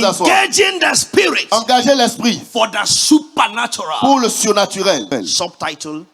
Engaging the spirit Engager l'esprit for the supernatural. pour le surnaturel. Subtitle: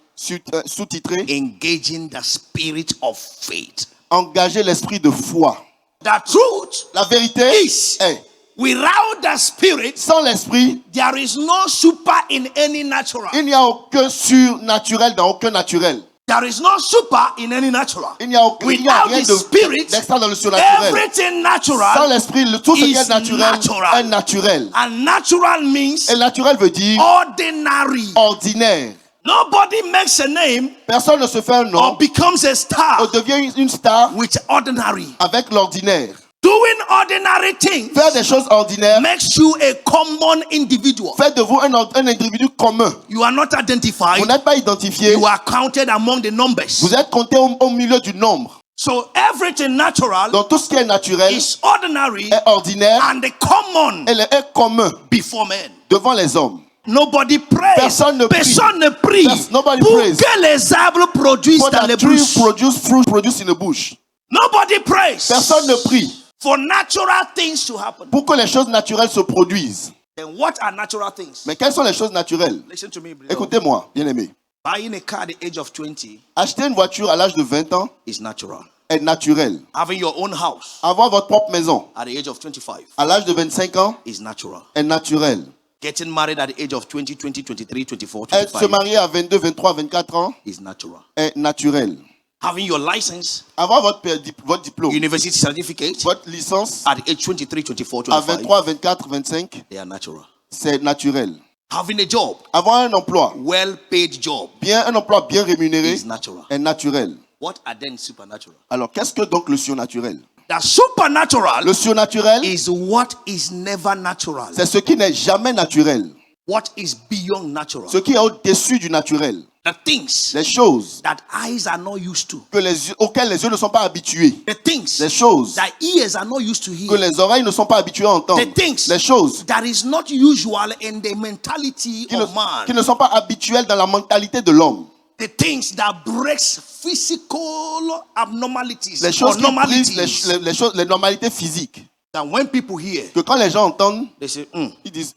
Sous-titré, Engaging the spirit of faith. engager l'esprit de foi. The truth La vérité is, est, without the spirit, sans l'esprit, there is no super in any natural. il n'y a aucun surnaturel dans aucun naturel. There is no super in any natural. Il n'y a Without rien the spirit, d'extra dans le surnaturel. everything Sans natural l'esprit, tout ce qui is est naturel natural. est naturel. And natural means Et naturel veut dire ordinary. ordinaire. Nobody makes a name Personne ne se fait un nom or becomes a ou star devient une star with ordinary. avec l'ordinaire. Doing ordinary things Faire des choses ordinaires makes you a common individual. fait de vous un individu commun. You are not identified. Vous n'êtes pas identifié. You are counted among the numbers. Vous êtes compté au milieu du nombre. So everything natural Donc tout ce qui est naturel is ordinary est ordinaire and common et est commun before men. devant les hommes. Nobody prays. Personne ne prie. Personne ne prie. Nobody Pour prays. que les arbres produisent For dans les that tree bush. produce fruit, produce in the bush. Nobody prays. Personne ne prie For natural things to happen. pour que les choses naturelles se produisent. Then what are natural things? Mais quelles sont les choses naturelles? Listen to me, beloved. Écoutez-moi, bien-aimé. Buying a car at the age of 20 Acheter une voiture à l'âge de 20 ans is natural. est naturel. Having your own house Avoir votre propre maison at the age of 25 à l'âge de 25 ans is natural. est naturel. Getting married at the age of 20, 23, 24, Se 25 marier à 22, 23, 24 ans is natural. est naturel. Having your license, Avoir votre diplôme, university certificate votre licence at the age 23, 24, à 25, 23, 24, 25, they are natural. c'est naturel. Having a job, Avoir un emploi, well-paid job, un emploi bien rémunéré is natural. est naturel. What are then supernatural? Alors, qu'est-ce que donc le surnaturel? The supernatural Le surnaturel, is what is never natural. c'est ce qui n'est jamais naturel. What is beyond natural. Ce qui est au-dessus du naturel. The things Les choses that eyes are not used to. auxquelles les yeux ne sont pas habitués. The things Les choses that ears are not used to que hear. les oreilles ne sont pas habituées à entendre. The things Les choses that is not usual in the mentality qui of man. ne sont pas habituelles dans la mentalité de l'homme. The things that breaks physical abnormalities Les or choses qui normalities. brisent les normalités physiques. That when people hear, Que quand les gens entendent, they say, ils disent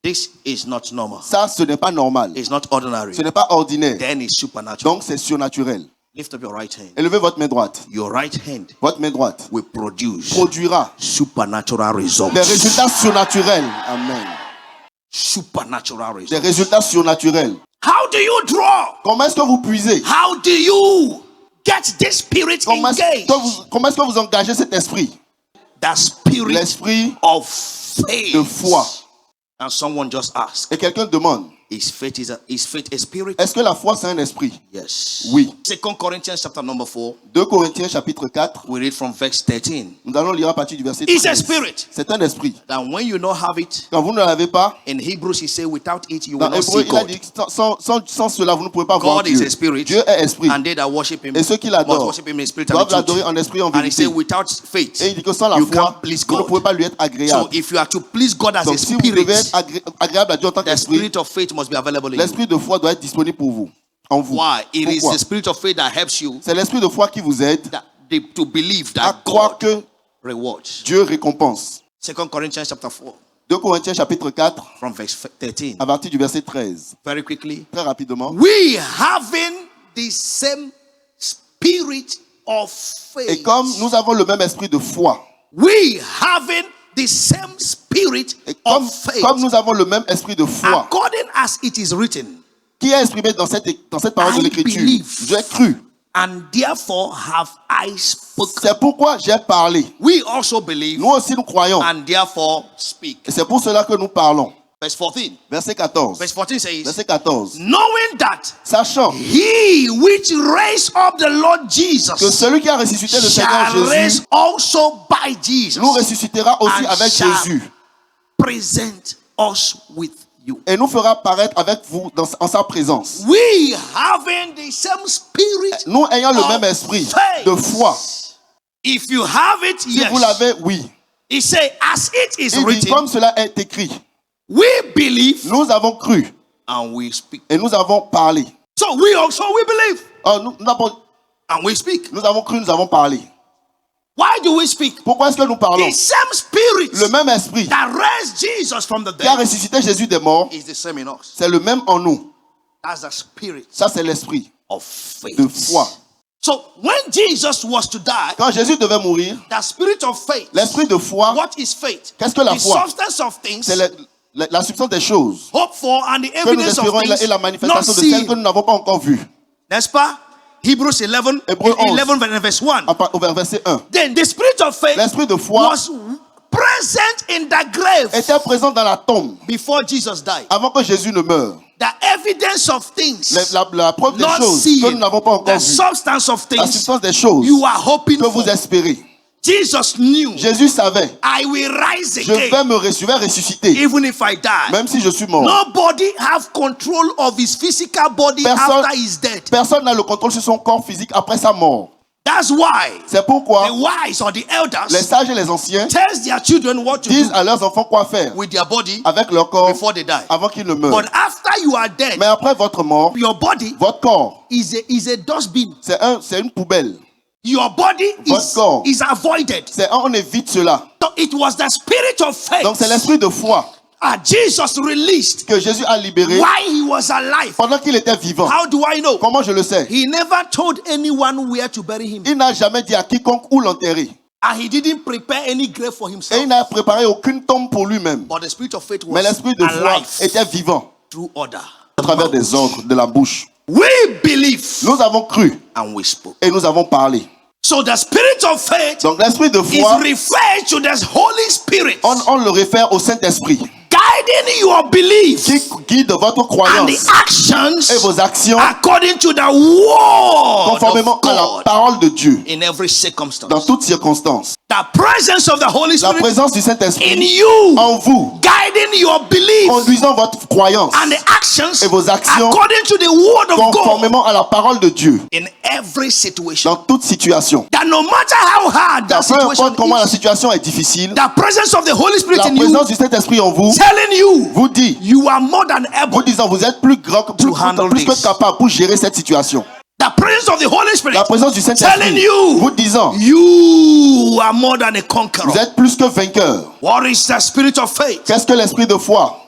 this is not normal. ça, ce n'est pas normal. It's not ordinary. Ce n'est pas ordinaire. Then it's supernatural. Donc, c'est surnaturel. Lift up your right hand. Élevez votre main droite. Your right hand Votre main droite will produce produira supernatural results. des résultats surnaturels. Amen. Supernatural Des results. résultats surnaturels. How do you draw? Comment est-ce que vous puisez? How do you get this spirit Comment engaged? est-ce que vous engagez cet esprit? The spirit L'esprit of faith. de foi. And someone just asked, Et quelqu'un demande, is faith a spirit? est-ce que la foi c'est un esprit? Yes. Oui. 2 Corinthians chapter number 4, 2 Corinthiens chapitre 4, we read from verse 13. nous allons lire à partir du verset It's a 13. spirit. C'est un esprit. That when you don't have it, Quand vous ne l'avez pas, in Hebrews he said, without it you will dans not Hébreu, see il a God. dit que sans cela, vous ne pouvez pas voir God is Dieu. a spirit. Dieu est esprit. And they that worship him Et ceux qui must l'adorent worship him in spirit and doivent in l'adorer truth. en esprit et en And he vérité. said, without faith, Et il dit que sans la you foi, can't please vous ne God. pouvez pas lui être So agréable. if you are to please God as a Donc si vous devez spirit, être agréable à Dieu en tant the qu'esprit, spirit of faith must be available in you. l'esprit de foi doit être disponible pour vous, en vous. Why? It is Pourquoi? the spirit of faith that helps you C'est l'esprit de foi qui vous aide to believe à that croire God que rewards. Dieu récompense. 2 Corinthians chapter 4 2 Corinthiens chapitre 4, from verse 13. à partir du verset 13. Very quickly. Très rapidement. We having the same spirit of faith. Et comme nous avons le même esprit de foi, We having the same spirit et comme of faith. nous avons le même esprit de foi, According as it is written. qui est exprimé dans cette parole de I l'écriture, believe. j'ai cru. And therefore have I spoken. C'est pourquoi j'ai parlé. We also believe. Nous aussi nous croyons. And therefore speak. Et c'est pour cela que nous parlons. Verse 14. Verset 14. Verse 14 says, Verset 14. knowing that Sachant he which raised up the Lord Jesus que celui qui a ressuscité le Seigneur shall raise Jésus also by Jesus nous ressuscitera aussi and avec shall Jésus present us with you. et nous fera paraître avec vous en sa présence. We having the same spirit. Nous ayons le of même esprit faith. de foi. If you have it, Si yes. vous l'avez, oui. He say, as it is Il dit written, comme cela est écrit. we believe Nous avons cru and we speak. et nous avons parlé. So we also we believe Oh, nous and we speak. avons cru, nous avons parlé. Why do we speak? Pourquoi est-ce que nous parlons? The same spirit Le même esprit that raised Jesus from the qui a dead ressuscité Jésus des morts, is the same in us. c'est le même en nous. That's the spirit Ça, c'est l'esprit of faith. de foi. So when Jesus was to die, Quand Jésus devait mourir, the spirit of faith. l'esprit de foi, What is faith? qu'est-ce que la The foi? substance of things, c'est la substance des choses hope for, and the que nous evidence of espérons things et la not manifestation de celles que seen. nous n'avons pas encore vues. N'est-ce pas? Hebrews 11, Hébreux 11. 11 verse 1. Au verset 1. Then the spirit of faith L'esprit de foi was present in the grave était présent dans la tombe before Jesus died. avant que Jésus ne meure. The evidence of things La preuve des not choses seen, que nous n'avons pas encore the vues. substance of La things substance des choses you are hoping que for. vous espérez. Jesus knew, Jésus savait, I will rise je vais again je vais ressusciter, even if I die. même si je suis mort. Nobody have control of his physical body Personne- after he's dead. Personne n'a le contrôle sur son corps physique après sa mort. That's why C'est pourquoi the wise or the les elders sages et les anciens tells their children what to disent do à leurs enfants quoi faire with their body avec leur corps before they die. avant qu'ils ne meurent. But after you are dead, Mais après votre mort, your body votre corps, is a dustbin. c'est une poubelle. Your body Votre corps. is avoided. On évite cela. So it was the spirit of faith Donc c'est l'esprit de foi Jesus released que Jésus a libéré while he was alive. pendant qu'il était vivant. How do I know? Comment je le sais? He never told anyone where to bury him. Il n'a jamais dit à quiconque où l'enterrer. And he didn't prepare any grave for Et himself. il n'a préparé aucune tombe pour lui-même. But the spirit of faith Mais was l'esprit de foi alive était vivant through order. à travers des ordres de la bouche. We believe Nous avons cru and we spoke. et nous avons parlé. So the spirit of faith Donc l'esprit de is foi, referred to the Holy Spirit on le réfère au Saint-Esprit guiding your belief qui guide votre and the croyance actions et vos actions according to the word conformément of à la God parole de Dieu in every dans circumstance. toutes circonstances. The presence of the Holy La Spirit présence du in Saint-Esprit you en vous, guiding your belief conduisant votre croyance and the actions et vos actions according to the word of God conformément à la parole de Dieu in every situation. dans toute situation. That no matter how hard the Peu situation importe comment la is, situation est difficile, the presence of the Holy Spirit la in you présence du Saint-Esprit en vous telling you vous dit, you are more than vous able. disant vous êtes plus grand, handle plus que this. capable pour gérer cette situation. The presence of the Holy Spirit La présence du telling Saint-Esprit you vous disant you are more than a conqueror. vous êtes plus que vainqueur. What is the spirit of faith? Qu'est-ce que l'esprit de foi?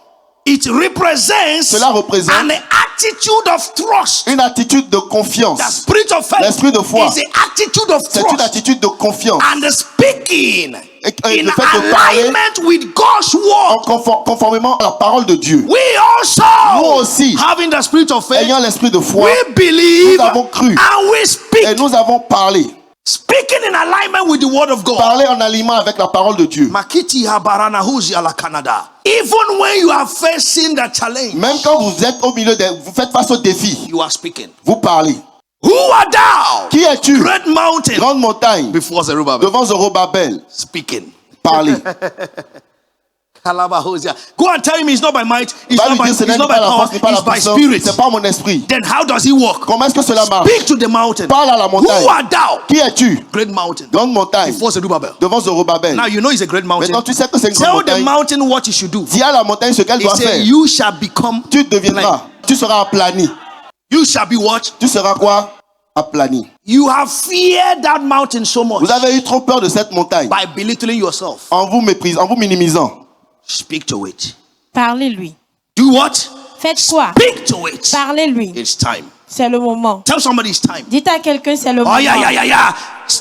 It represents Cela représente an attitude of trust. une attitude de confiance. The spirit of faith L'esprit de foi, is an attitude of c'est une trust attitude de confiance and the speaking et in le fait de parler alignment with God's en word. conformément à la parole de Dieu. We also, Nous aussi, having the spirit of faith, ayant l'esprit de foi, we believe nous avons cru and we et speak. nous avons parlé. Speaking in alignment with the word of God. Parler en aliment avec la parole de Dieu. Makiti habarana huzi ala Canada. Even when you are facing the challenge, Même quand vous êtes au milieu vous faites face au défi, you are speaking. vous parlez. Who art thou? Qui es-tu? Great mountain. Grande montagne, Before Zerubbabel. devant Zorobabel. Speaking. Parlez. Kalabahosia. Go and tell him it's not by might, it's Va not lui by, dire ce it's n'est not pas by la power, force, n'est pas la it's by puissance, spirit. c'est pas mon esprit. Then how does he work? Comment est-ce que cela marche? Speak to the mountain. Parle à la montagne. Who art thou? Qui es-tu? Great mountain. Grande montagne, Before Zerubbabel. devant Zorobabel. Now you know it's a great mountain. Maintenant tu sais que c'est une grande Tell the montagne. mountain what you should do. Dis à la montagne ce qu'elle He doit said, faire. you shall become Tu deviendras, tu seras aplani. You shall be what? Tu seras quoi? Aplani. You have feared that mountain so much Vous avez eu trop peur de cette montagne by belittling yourself. en vous méprisant, en vous minimisant. Speak to it. Parlez-lui. Do what? Faites quoi? Speak to it. Parlez-lui. It's time. C'est le moment. Tell somebody it's time. Dites à quelqu'un c'est le Oh moment. yeah.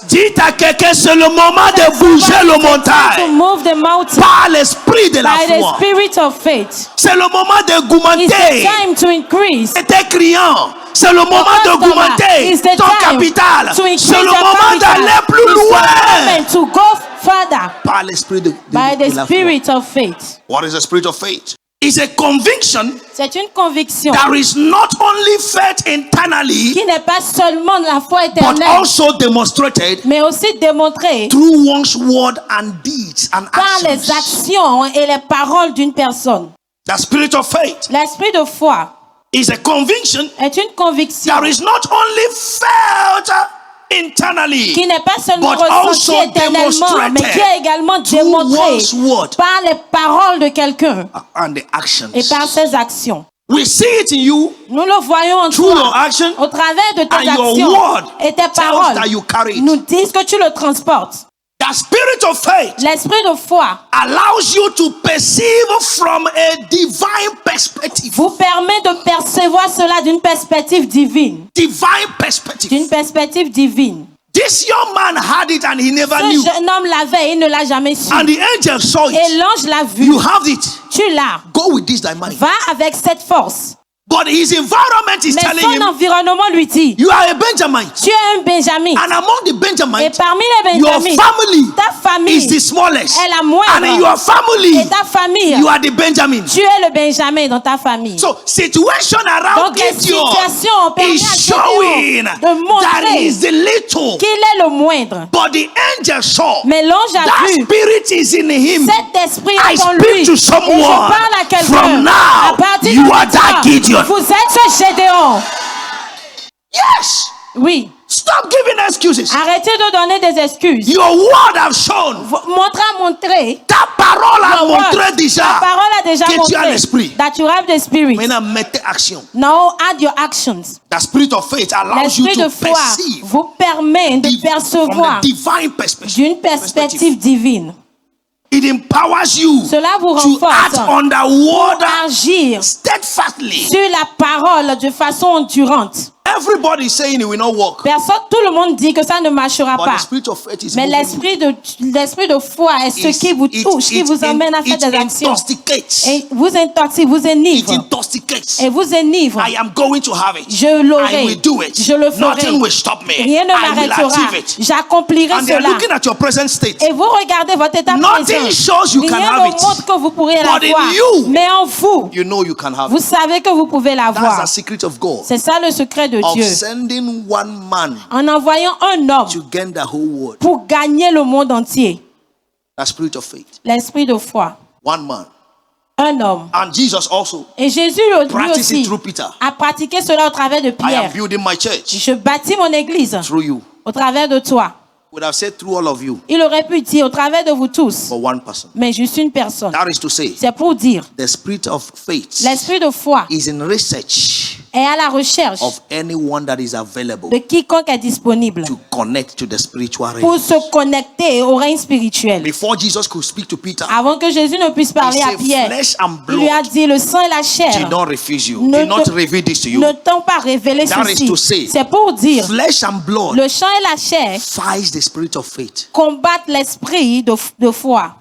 Dites à quelqu'un c'est le moment de bouger le To montagne move the mountain par l'esprit de la by the foi. spirit of faith. C'est le moment de It's the goumenter. time to increase. C'était criant. C'est le moment de customer goumenter is the ton time capital. to increase C'est le your moment capital. d'aller plus It's the loin moment to go further par l'esprit de by the la foi. spirit of faith. What is the spirit of faith? It's a conviction C'est une conviction that is not only felt internally qui n'est pas seulement la foi but éternelle, also demonstrated mais aussi démontrée through one's word and deeds and par les actions. actions et les paroles d'une personne. The spirit of faith L'esprit de foi is a conviction est une conviction that is not only felt internally qui n'est pas seulement but ressentie also éternellement, mais qui est également through démontrée one's word par les paroles de quelqu'un and the actions. et par ses actions. We see it in you Nous le voyons en through your toi, action au travers de tes and your actions word et tes tells paroles. that you carry it. Nous disent que tu le transportes. The spirit of faith L'esprit de foi allows you to perceive from a divine perspective. vous permet de percevoir cela d'une perspective divine. Divine perspective. D'une perspective divine. This young man had it and he never Ce knew. jeune homme l'avait et il ne l'a jamais su. And the angel saw Et it. l'ange l'a vu. You have it. Tu l'as. Go with this thy mind. Va avec cette force. But his environment is Mais telling son him, environnement lui dit, you are a Benjamin. tu es un Benjamin. And among the Et Benjamites, parmi les your Benjamins, family ta famille is the smallest. est la moindre. And in your family, Et ta famille, you are the Benjamin. tu es le Benjamin dans ta famille. So situation around Donc les Gideon situations ont permis is à showing Gédéon de that montrer he is the little. qu'il est le moindre. But the angel saw Mais l'ange a that vu spirit is in him. cet esprit I est en lui. speak to Et je someone parle à quelqu'un. from now. À partir You de are that maintenant, Gideon. vous êtes ce Gédéon. Yes. Oui. Stop giving excuses. Arrêtez de donner des excuses. Your word have shown. Montré. Ta parole a Your word, montré ta déjà parole a déjà que tu as montré l'esprit. that you have the spirit. Maintenant, mettez action. Now add your actions. The spirit of faith allows you L'esprit to de foi perceive vous permet de from percevoir the divine perspective. d'une perspective divine. It empowers you Cela vous to act renforce on the word agir steadfastly. sur la parole de façon endurante. Everybody is saying it will not work. Personne, tout le monde dit que ça ne marchera But pas. the spirit of faith is Mais moving l'esprit de foi est ce qui vous touche, qui vous amène à faire des actions. intoxicates. Et vous intoxique, vous It enivre. intoxicates. Et vous enivre. I am going to have it. Je I l'aurai. will do it. Je le ferai. Nothing will stop me. Rien ne I will m'arrêtera. achieve it. J'accomplirai And they're cela. looking at your present state. Et vous regardez votre état Nothing présent. shows you can Rien have ne it. montre que vous pourrez But in l'avoir. you, Mais en vous, You know you can have vous it. savez que vous pouvez That's l'avoir. the secret of God. C'est ça le secret de Of Dieu. sending one man En envoyant un homme to gain the whole world. pour gagner le monde entier. The spirit of faith. L'esprit de foi. One man. Un homme. And Jesus also Et Jésus lui practiced it aussi through Peter. a pratiqué cela au travers de I am Pierre. building my church Je bâtis mon église through you. au travers de toi. Would have said through all of you Il aurait pu dire au travers de vous tous. for one person. Mais juste une personne. That is to say, C'est pour dire, the spirit of faith l'esprit de foi is in research est à la recherche of anyone that is available de quiconque est disponible to connect to the spiritual pour realm. se connecter au règne spirituel. Before Jesus could speak to Peter, Avant que Jésus ne puisse he parler à said, Pierre, flesh and il lui a blood dit, le sang et la chair did not refuse you, ne did not te- reveal this to you. ne t'ont pas révélé That is to say, ceci. C'est pour dire, Flesh and blood le sang et la chair fights the spirit of faith. combattent l'esprit de foi.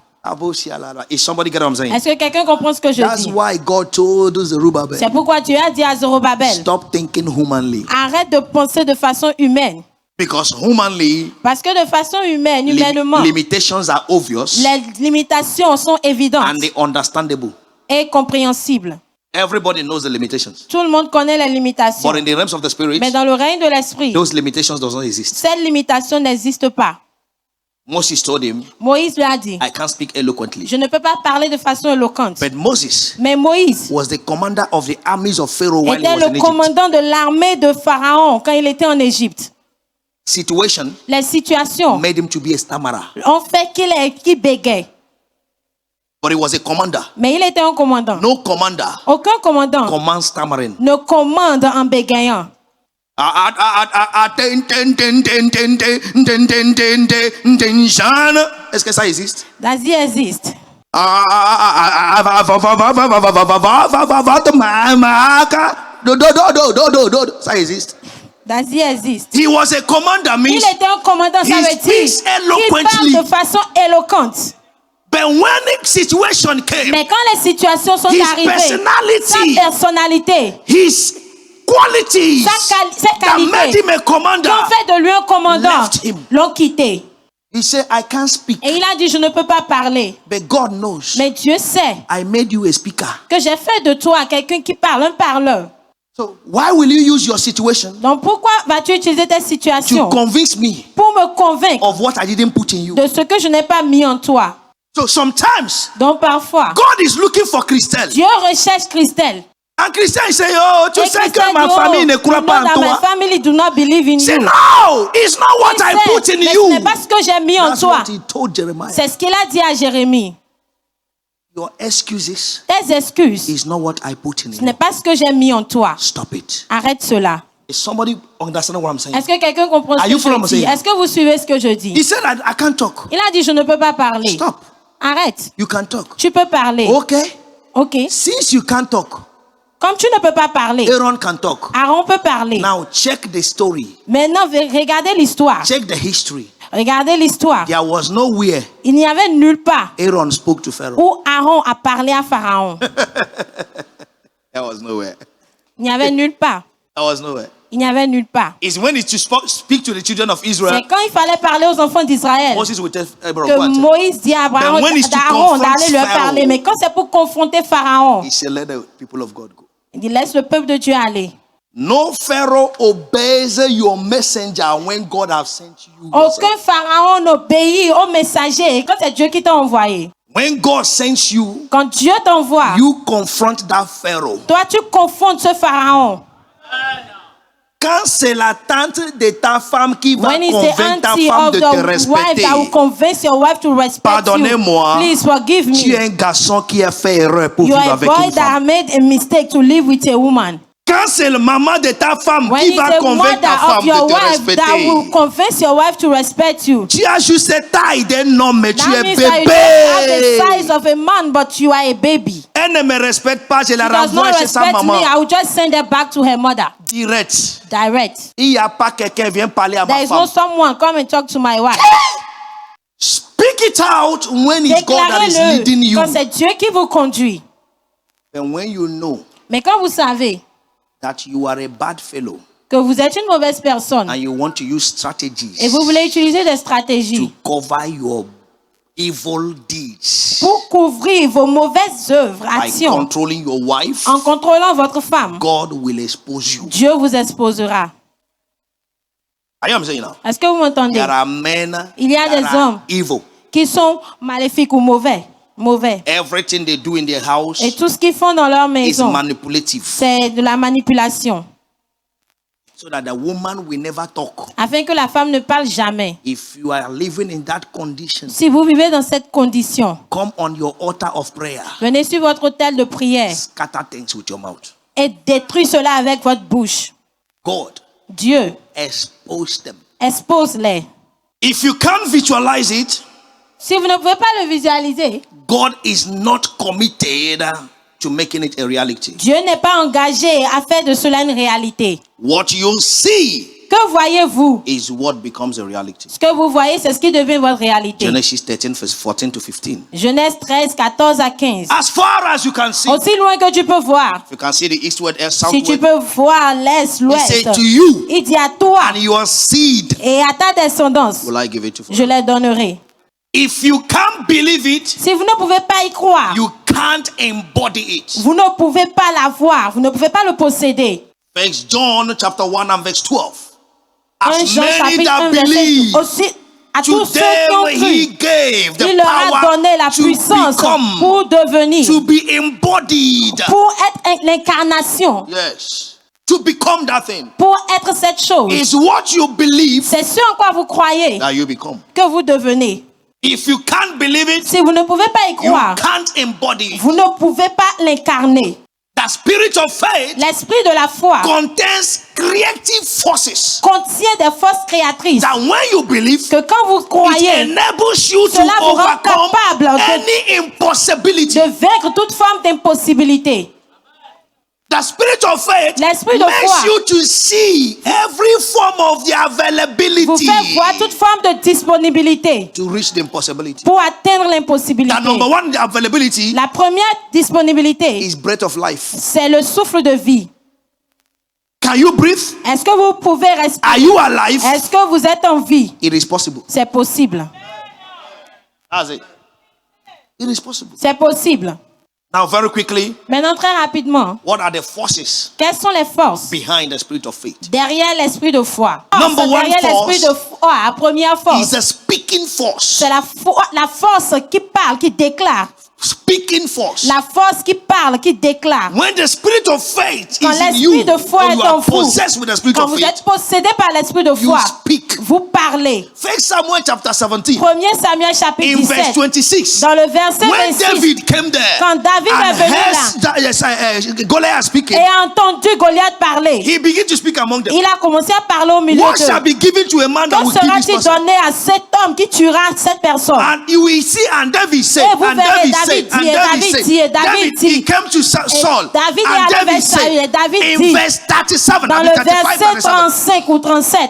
Is somebody get what I'm saying? Est-ce que quelqu'un comprend ce que je That's dis? why God told Zerubbabel, C'est pourquoi Dieu a dit à Zorobabel, stop thinking humanly. arrête de penser de façon humaine. Because humanly, Parce que de façon humaine, humainement, limitations are obvious les limitations sont évidentes and they understandable. et compréhensibles. Everybody knows the limitations. Tout le monde connaît les limitations. But in the realms of the spirit, Mais dans le règne de l'esprit, those limitations does not exist. cette limitation n'existe pas. Moses told him, Moïse lui a dit, I can't speak eloquently. je ne peux pas parler de façon éloquente. But Moses Mais Moïse was the commander of the armies of Pharaoh while he était was in le Egypt. commandant de l'armée de Pharaon quand il était en Égypte. Situation Les situations made him to be a stammerer. ont fait qu'il bégayait. But he was a commander. Mais il était un commandant. No commander Aucun commandant commands stammering. ne commande en bégayant. Est-ce que ça existe? L'Asie existe. Ça existe. L'Asie existe. He was a commander, Il means, était un commandant, ça He veut dire speaks qu'il eloquently. parle de façon éloquente. but when the situation came, Mais quand les situations sont His arrivées, personality, sa personnalité, his qualities ses that made qualités, him a commander, qui ont fait de lui un commandant, left him. l'ont quitté. he said, I can't speak, Et il a dit, je ne peux pas parler. but God knows Mais Dieu sait I made you a speaker. que j'ai fait de toi quelqu'un qui parle, un parleur. So why will you use your situation Donc pourquoi vas-tu utiliser tes to situations convince me pour me convaincre of what I didn't put in you? de ce que je n'ai pas mis en toi? So sometimes Donc parfois, God is looking for Christelle. Dieu recherche Christelle. And Christelle say, oh, tu Et sais Christelle que ma dit, famille ne the croit pas en Lord and my toi. family do not believe in Say, you. no, it's not what Il I sait, put in mais ce you. n'est pas ce que j'ai mis en That's toi. what he told Jeremiah. C'est ce qu'il a dit à Jérémie. Your excuses Tes excuses, is not what I put in ce n'est you. pas ce que j'ai mis en toi. Stop it. Arrête cela. Is somebody understanding what I'm saying? Est-ce que quelqu'un comprend ce Are que you following je what dis? I'm saying? Est-ce que vous suivez ce que je dis? He said, I can't talk. Il a dit, je ne peux pas parler. Stop. Arrête. You can talk. Tu peux parler. Okay. Ok. Since you can't talk, Comme tu ne peux pas parler, Aaron can talk. Aaron peut parler. Now check the story. Maintenant, regardez l'histoire. Check the history. Regardez l'histoire. There was nowhere Il n'y avait nulle part Aaron spoke to Pharaoh. où Aaron a parlé à Pharaon. There was nowhere. Il n'y avait nulle part. There was nowhere. Il n'y avait nulle part. It's when it's to speak to the children of Israel. C'est quand il fallait parler aux enfants d'Israël Moses will tell Abraham, que go and tell. Moïse dit à Abraham But when it's to d'Aaron confront d'aller leur Pharaoh, parler. Mais quand c'est pour confronter Pharaon, He said, let the people of God go. il dit laisse le peuple de Dieu aller. No Pharaoh obeys your messenger when God has sent you. Aucun Pharaon n'obéit au messager quand c'est Dieu qui t'a envoyé. When God sends you, Quand Dieu t'envoie, you confront that Pharaoh. toi tu confrontes ce Pharaon. Quand c'est la tante de ta femme qui va When it's the convaincre ta auntie femme of de te the wife respecter, that will convince your wife to respect you, pardonnez-moi, please forgive tu es me. un garçon qui a fait erreur pour You vivre are a avec boy une that femme. made a mistake to live with a woman. Quand c'est le maman de ta femme When qui it's va the convaincre ta mother femme of your de te wife that will respecter, convince your wife to respect you. tu as juste cette taille d'un homme, mais tu That es means that you don't have the bébé. size of a man, but you are a baby. Elle ne me respecte pas, je la She does not renvoie chez sa respect me. maman. I will just send her back to her mother. Direct. Direct. Il n'y a pas quelqu'un qui vient parler à There ma is no femme. someone come and talk to my wife. Speak it out when it's God that is Déclarez-le leading you. quand c'est Dieu qui vous conduit. And when you know Mais quand vous savez that you are a bad fellow que vous êtes une mauvaise personne and you want to use strategies et vous voulez utiliser des to stratégies cover your evil deeds pour couvrir vos mauvaises œuvres, by actions, controlling your wife, en contrôlant votre femme, God will expose you. Dieu vous exposera. Are you what I'm saying now? Est-ce que vous m'entendez? There are men Il y a that des are hommes evil. qui sont maléfiques ou mauvais. Everything they do in their house Et tout ce qu'ils font dans leur is maison, manipulative, c'est de la manipulation. so that the woman will never talk. Afin que la femme ne parle jamais. If you are living in that condition, Si vous vivez dans cette condition, come on your altar of prayer. venez sur votre autel de prière Scatter things with your mouth. et détruisez cela avec votre bouche. God, Dieu, expose them. expose-les. If you can't visualize it, Si vous ne pouvez pas le visualiser, God is not committed to making it a reality. Dieu n'est pas engagé à faire de cela une réalité. What you see Que voyez-vous? is what becomes a reality. Ce que vous voyez, c'est ce qui devient votre réalité. Genesis 13, verse 14 to 15. Genèse 13, 14 à 15. As far as you can see, Aussi loin que tu peux voir. you can see the eastward and Si tu southward. peux voir l'est, He l'ouest. said to you Il dit à toi and your seed et à ta descendance, will I give it to je les donnerai. If you can't believe it, Si vous ne pouvez pas y croire, you can't embody it. vous ne pouvez pas l'avoir, vous ne pouvez pas le posséder. First John chapter 1 and verse 12. 1 As Jean many chapitre that 1 verset believe, aussi à tous to ceux qui ont them he cru, gave the il leur a power donné la to puissance become, pour devenir, to be embodied. pour être l'incarnation, Yes. To become that thing. pour être cette chose. Is what you believe C'est ce en quoi vous croyez that you become. que vous devenez. If you can't believe it, Si vous ne pouvez pas y you croire, can't embody it. vous ne pouvez pas l'incarner. The spirit of faith L'esprit de la foi contains creative forces contient des forces créatrices that when you believe, que quand vous it croyez, enables you to cela vous rend overcome capable any impossibility. de vaincre toute forme d'impossibilité. The spirit of faith L'esprit de makes foi you to see every form of the vous availability fait voir toute forme de disponibilité to reach the impossibility. pour atteindre The l'impossibilité. number one availability La première disponibilité, is breath of life. c'est le souffle de vie. Can you breathe? Est-ce que vous pouvez respirer? Are you alive? Est-ce que vous êtes en vie? It is possible. C'est possible. That's it. It is possible. C'est possible. Now, very quickly, Maintenant, très rapidement, what are the forces quelles sont les forces behind the spirit of faith? derrière l'esprit de foi? Number one Derrière l'esprit force de foi, la première It's force, a speaking force. c'est la force qui parle, qui déclare. speaking force. La force qui parle, qui déclare. When the spirit of faith Quand is in you, l'esprit de foi or est you en are vous, possessed with the spirit quand of vous faith, êtes possédé par l'esprit de you foi, speak. vous parlez. 1 Samuel chapter 17, 1 Samuel chapitre in verse 17, 26. dans le verset When 26, David came there quand David est and venu heard Goliath speaking, et a entendu Goliath parler, he began to speak among them. il a commencé à parler au milieu What shall d'eux. be given to a man that Que will kill this sera-t-il person? donné à cet homme qui tuera cette personne? And you will see, and David said, Et vous and verrez, David said, David and dit, et David David said, dit, et David David, dit. he came to Saul, David est and allé David vers Saül, et said, David in dit, verse 37, dans I le mean 35, verset 37, 35 ou 37,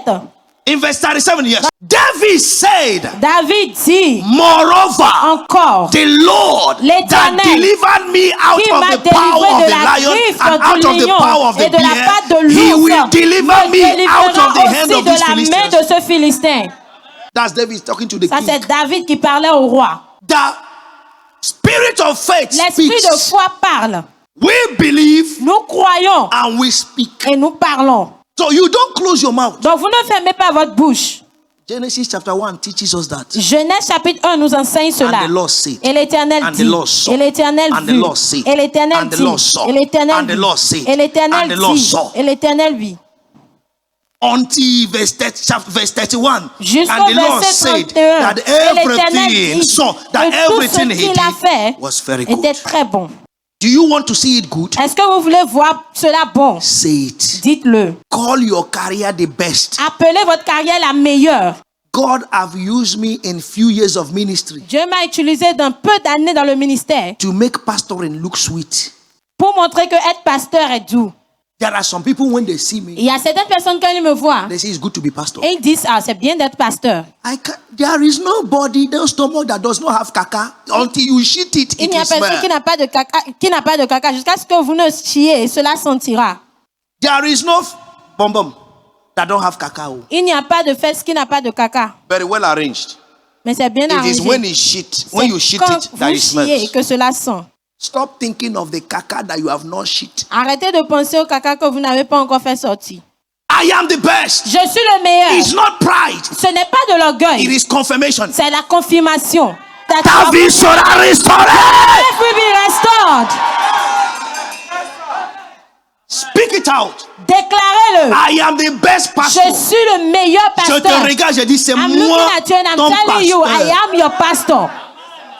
in verse 37, yes, David said, David dit moreover, encore, the Lord that l'Éternel delivered me out qui of m'a the power délivré of de the la lion griffe and out du of the lion power of et the de la bear, patte de he l'ours, will deliver me out of the hand aussi of de these la main Philistines. de ce Philistin. That's David talking to the Ça king. c'est David qui parlait au roi. The spirit of faith L'esprit de speaks. foi parle. We believe Nous croyons and we speak. et nous parlons. So you don't close your mouth. Donc vous ne fermez pas votre bouche. Genesis chapter 1 teaches us that. Genèse chapitre 1 nous enseigne cela. And the Lord said. Et l'Éternel And the dit. Lord saw. Et l'Éternel And the vit. Lord said. Et l'Éternel And the dit. Lord saw. Et l'Éternel And the vit. Lord said. Et l'Éternel And the Lord dit. saw. Et l'Éternel vit. Until verse 31. Jusqu'au And the Lord verset said 31. that Et l'Éternel everything, dit so that que tout ce everything he qu'il a fait did was very good. était très bon. Do you want to see it good? Est-ce que vous voulez voir cela bon? Say it. Dites-le. Call your career the best. Appelez votre carrière la meilleure. God have used me in few years of ministry Dieu m'a utilisé d'un peu d'années dans le ministère to make pastoring look sweet. pour montrer que être pasteur est doux. There are some people when they see me, Il y a certaines personnes quand ils me voient they say it's good to be pastor. et ils disent ah c'est bien d'être pasteur. There is nobody, no stomach that does not have caca. Until you shit it, Il it n'y a will personne smell. qui n'a pas de caca jusqu'à ce que vous ne chiez et cela sentira. There is no bum that don't have cacao. Il n'y a pas de fesse qui n'a pas de caca. Very well arranged. Mais c'est bien It is when arrangé. it shit, when C'est you shit quand it, that vous it chiez smells. que cela sent. Stop thinking of the caca that you have not shit. Arrêtez de penser au caca que vous n'avez pas encore fait sortir. I am the best. Je suis le meilleur. It's not pride. Ce n'est pas de It l'orgueil. is confirmation. C'est la confirmation. That Ta vie sera restaurée. life will be restored. Speak it out. Déclarez-le. I am the best pastor. Je suis le meilleur Je te pasteur. regarde, je dis c'est I'm moi looking at you and I'm ton telling you, I pasteur. am your pastor.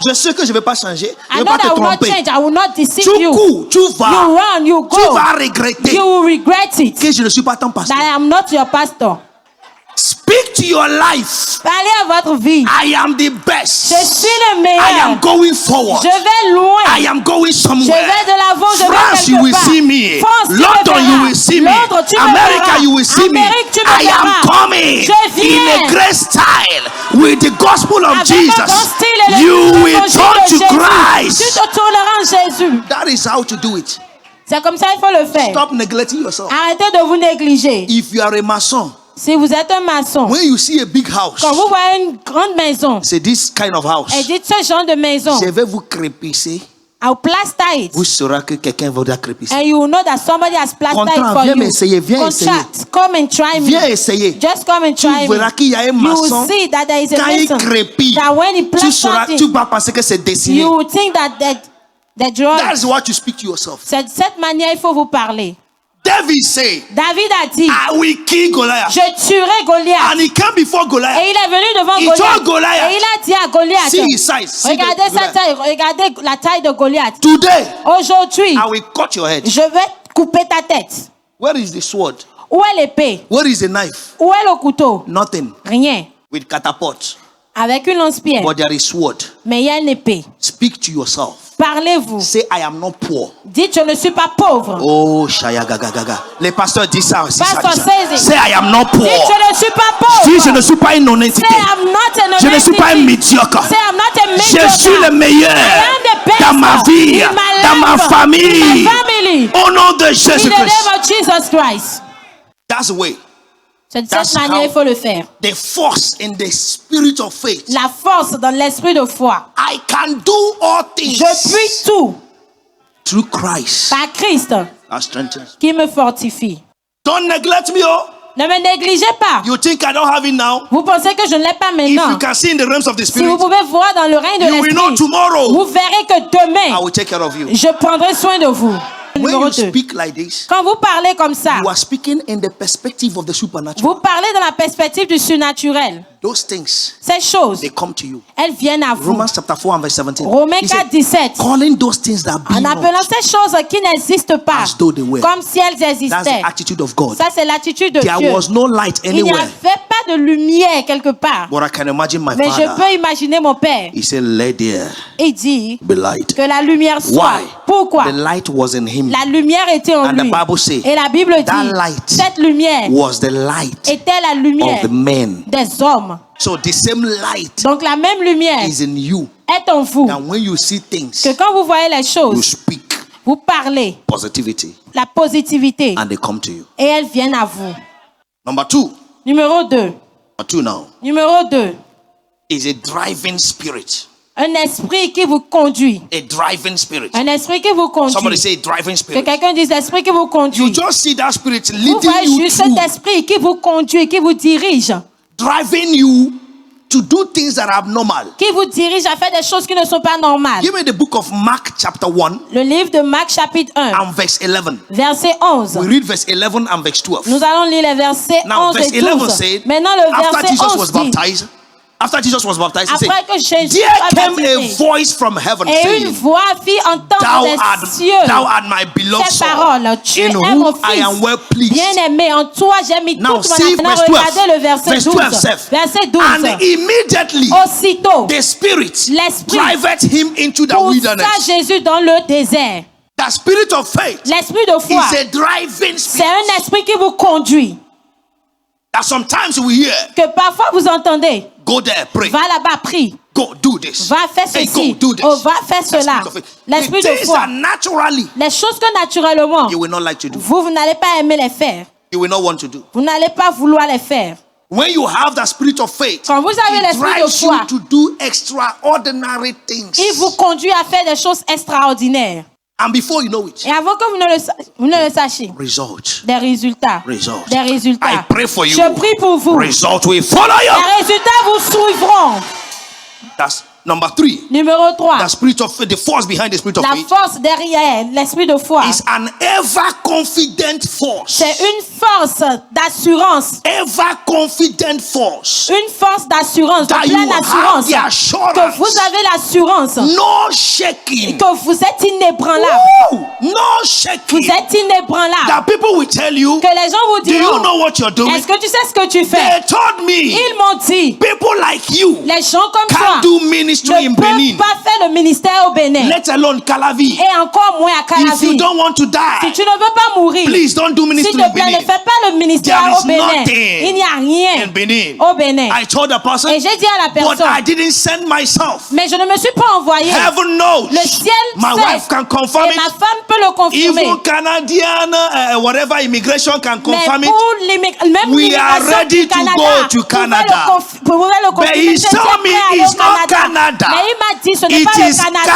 Je sais que je ne vais pas changer. Je I ne vais know pas te that I will not tromper. change. I will not deceive Tu you. cours, tu vas. You run, you Tu go. vas regretter You will regret it. que je ne suis pas ton pasteur. That I am not your pastor. Speak to your life. Parlez à votre vie. I am the best. Je suis le I am meilleur. going forward. Je vais loin. I am going Je somewhere. vais de l'avant, je vais France, quelque you will part. see me. France, tu me London, verras. you will see me. Londres, tu me America, verras. you will see me. Amérique, tu me I am verras. coming Je viens. in a great style with the gospel of Avec un grand Jesus. style et You will l'évangile turn de to Jésus. Christ. Tu te tourneras en Jésus. That is how to do it. C'est comme ça qu'il faut le faire. Stop neglecting yourself. Arrêtez de vous négliger. If you are a mason, Si vous êtes un maçon, when you see a big house, quand vous voyez une grande maison, say this kind of house, et dites ce genre de maison, je vais vous crépisser. I'll plaster it. Vous saurez que quelqu'un va crépisser. And you will know that somebody has plastered Contrat, it for viens you. m'essayer, viens Contract, come and try me. Viens essayer. Just come and Tu try me. verras qu'il y a un You maçon. will see that there is a Quand il mason. crépit, That when he tu sauras, plasters tu it, vas penser que c'est dessiné. you will think that the drawing. That's what you speak to yourself. C'est de cette manière il faut vous parler. David said, David a dit, I will kill Goliath. je tuerai Goliath. And he came before Et Goliath. il est venu devant He Goliath. told Goliath, Et il a dit à Goliath, see his size. See regardez the sa Goliath. taille, regardez la taille de Goliath. Today, Aujourd'hui, I will cut your head. je vais couper ta tête. Where is the sword? Où est l'épée? Where is the knife? Où est le couteau? Nothing. Rien. With catapult. Avec une lance-pierre. But there is sword. Mais il y a une épée. Speak to yourself. Parlez-vous. Say, I am not poor. Dites, je ne suis pas pauvre. Oh, Shaya Gaga Gaga. Les pasteurs disent ça aussi. Pastor says it. Say, I am not poor. Dites, je ne suis pas pauvre. Dis, je ne suis pas une non-entité. Say, I'm not a Je ne suis pas un non-entity. médiocre. Say, I'm not a Je mediocre. suis le meilleur I am the best dans ma vie, in my dans ma life, famille. in my family. Au nom de In Jésus the Christ. name of Jesus Christ. That's the way. C'est de That's cette manière how- il faut le faire. The force in the spirit of faith. La force dans l'esprit de foi. I can do all things Je puis tout through Christ par Christ that strengthens. qui me fortifie. Don't neglect me, oh. Ne me négligez pas. You think I don't have it now? Vous pensez que je ne l'ai pas If you maintenant? can see in the realms of the Si vous spirit, pouvez voir dans le règne de you will know l'esprit, tomorrow vous verrez que I demain, will take care of you. je prendrai soin de vous. When Numéro you 2. speak like this, Quand vous parlez comme ça, you are speaking in the perspective of the supernatural. vous parlez dans la perspective du surnaturel. Those things, Ces choses, they come to you. elles viennent à vous. Romans chapter 4 and verse 17. Romains He said, 4, 17. calling those things that be En appelant not, ces choses qui n'existent pas, as though they were. comme si elles That's the existaient. attitude of God. Ça, c'est l'attitude de There Dieu. was no light Il n'y anywhere. avait pas de lumière quelque part. But I can imagine my Mais je father. peux imaginer mon père. He said, let there Il dit be light. que la lumière soit. Why? Pourquoi? The light was in him. La lumière était en And the lui. Bible says, Et la Bible that dit, light cette lumière was the light était la lumière of the men. des hommes. So the same light Donc la même lumière is in you. est en vous. And when you see things, Que quand vous voyez les you choses, speak vous parlez positivity la positivité and they come to you. et elles viennent à vous. Number two Numéro 2. now Numéro 2. is a driving spirit. Un esprit qui vous conduit. A driving spirit. Un esprit qui vous Somebody conduit. say driving Que spirit. quelqu'un dise l'esprit qui vous You conduit. just see that spirit Vous leading voyez you juste through, cet esprit qui vous conduit, qui vous dirige. driving you to do things that are abnormal. Qui vous dirige à faire des choses qui ne sont pas normales. Give me the book of Mark chapter 1 Le livre de Marc chapitre 1, and verse 11. verset 11. We read verse 11 and verse 12. Nous allons lire les versets Now 11 verse et 11 12. said, Maintenant le after verset Jesus 11 was dit, baptized, after Jesus was baptized, he après que said, Jésus there soit came a baptisé, voice from heaven et saying, une voix fit entendre des cieux thou art my beloved ces son, paroles. Tu in es mon whom I am well fils, pleased. bien-aimé, en toi j'ai mis Now toute mon see Maintenant verse 12. regardez le verset Verse 12. 12 says, Verset 12. and immediately Aussitôt, the Spirit l'Esprit driveth him into the poussa wilderness. Jésus dans le désert. The spirit of faith L'esprit de foi, is a driving c'est spirit. un esprit qui vous conduit. That sometimes we hear, Que parfois vous entendez, go there, pray. va là-bas, prie. Go do this. Va faire Hey, ceci. go do this. Oh, va faire The cela. spirit of faith. L'esprit The de things foi. that naturally Les choses que naturellement, you will not like to do. vous n'allez pas aimer les faire. You will not want to do. Vous n'allez pas vouloir les faire. When you have the spirit of faith, Quand vous avez it l'esprit de drives you foi, to do extraordinary things. il vous conduit à faire des choses extraordinaires. And before you know it, Et avant que vous ne le sachiez, result. des résultats. Result. Des résultats. I pray for you. Je prie pour vous. Result will follow you. Les résultats vous suivront. That's number 3. Numéro 3. The spirit of faith, the force behind the spirit of La faith force derrière l'esprit de foi. is an ever confident force. C'est une force d'assurance. Ever confident force. Une force d'assurance, de That you pleine have assurance. the assurance. Que vous avez l'assurance. No shaking. Que vous êtes inébranlable. Woo! No Vous shaking. êtes inébranlable. That people will tell you, Que les gens vous do you diront, know what you're doing? est-ce que tu sais ce que tu fais? They told me, Ils m'ont dit, people like you les gens comme toi can't do ministry in ne peuvent Benin, pas faire le ministère au Bénin. let alone Calavi. Et encore moins à If you Calavi. don't want to Si die, tu ne veux pas mourir, please don't do s'il ministry te in plaît, ne Benin. fais pas le ministère There is au Bénin. nothing Il n'y a rien In Benin. au Bénin. I told the person, Et j'ai dit à la but personne, I didn't send myself. mais je ne me suis pas envoyé. Heaven knows. Le ciel My sait. wife can confirm Et ma it. femme peut le confirmer. Even Canadian, whatever immigration can Mais confirm it. pour même We are l'immigration ready du to Canada, go to Canada. pouvez le But confirmer. he Je suis told prêt me à aller it's au not Canada. Mais il m'a dit ce n'est It pas le is Canada,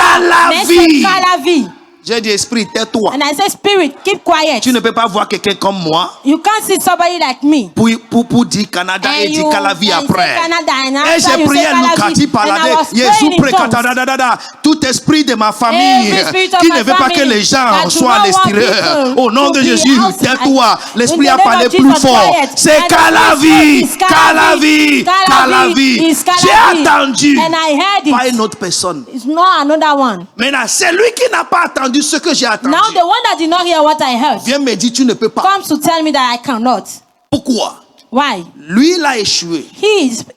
mais Calavi. c'est Calavi. J'ai dit, esprit, tais-toi. And I said, Spirit, keep quiet. Tu ne peux pas voir quelqu'un comme moi You can't see somebody like me. pour dire Canada et dire Calavi and après. say Canada, and Et after j'ai you prié say Calavi, Lucati and I Palade. was Jésus praying in prie tongues. tout esprit de ma famille Every spirit of qui my ne veut pas que family les gens that do soient à not want l'extérieur. people Au nom to de be Jésus, outside. tais-toi. L'esprit In a the name parlé of plus Jesus, fort. quiet. C'est And the Calavi. Spirit is Calavi. Calavi. Is Calavi. J'ai attendu. And I heard Pas it. une autre personne. It's not another one. Maintenant, c'est lui qui n'a pas attendu ce que j'ai attendu. Now the one that did not hear what I heard Viens me dire, tu ne peux pas. comes to tell me that I cannot. Pourquoi? Why? Lui, il a échoué.